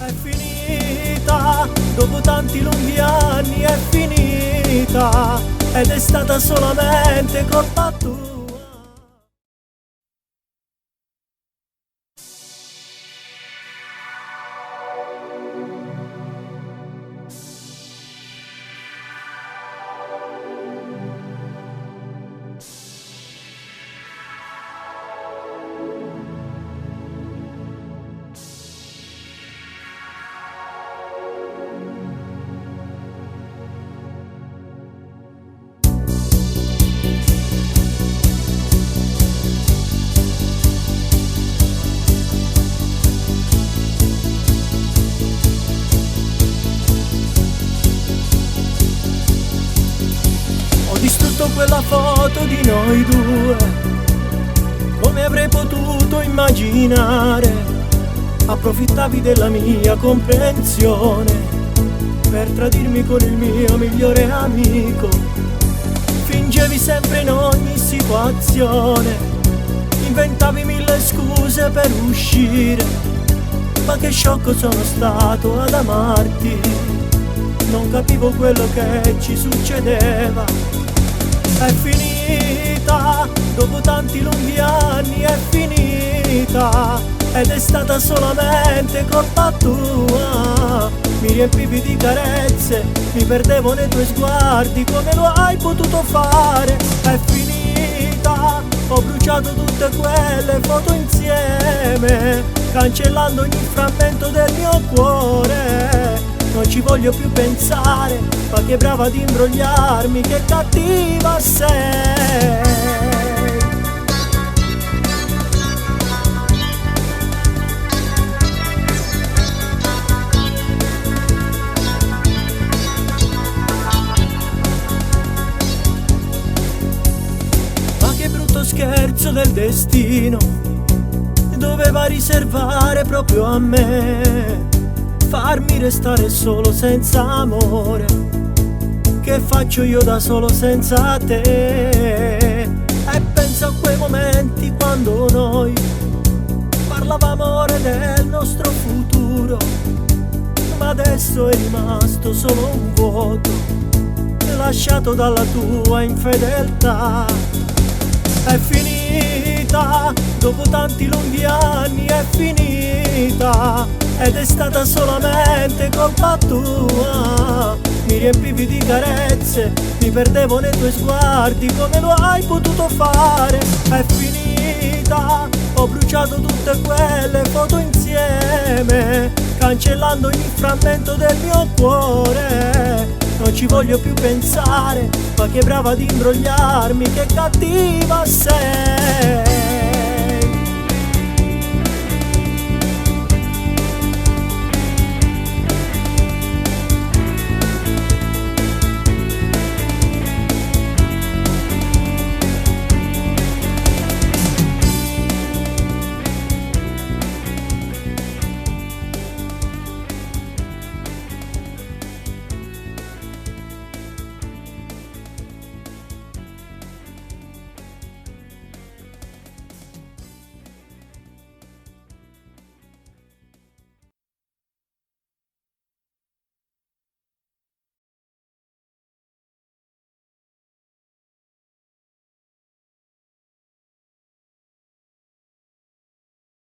È finita, dopo tanti lunghi anni è finita, ed è stata solamente colpa tua. Ho distrutto quella foto di noi due, come avrei potuto immaginare? Approfittavi della mia comprensione per tradirmi con il mio migliore amico. Fingevi sempre in ogni situazione, inventavi mille scuse per uscire. Ma che sciocco sono stato ad amarti, non capivo quello che ci succedeva. È finita, dopo tanti lunghi anni è finita, ed è stata solamente colpa tua. Mi riempivi di carezze, mi perdevo nei tuoi sguardi, come lo hai potuto fare? È finita, ho bruciato tutte quelle foto insieme, cancellando ogni frammento del mio cuore. Non ci voglio più pensare, ma che brava ad imbrogliarmi, che cattiva sei. Ma che brutto scherzo del destino, doveva riservare proprio a me, farmi restare solo senza amore. Che faccio io da solo senza te? E penso a quei momenti quando noi parlavamo del nostro futuro, ma adesso è rimasto solo un vuoto, lasciato dalla tua infedeltà. È finita, dopo tanti lunghi anni è finita, ed è stata solamente colpa tua. Mi riempivi di carezze, mi perdevo nei tuoi sguardi, come lo hai potuto fare? È finita, ho bruciato tutte quelle foto insieme, cancellando ogni frammento del mio cuore. Non ci voglio più pensare, ma che brava ad imbrogliarmi, che cattiva sei.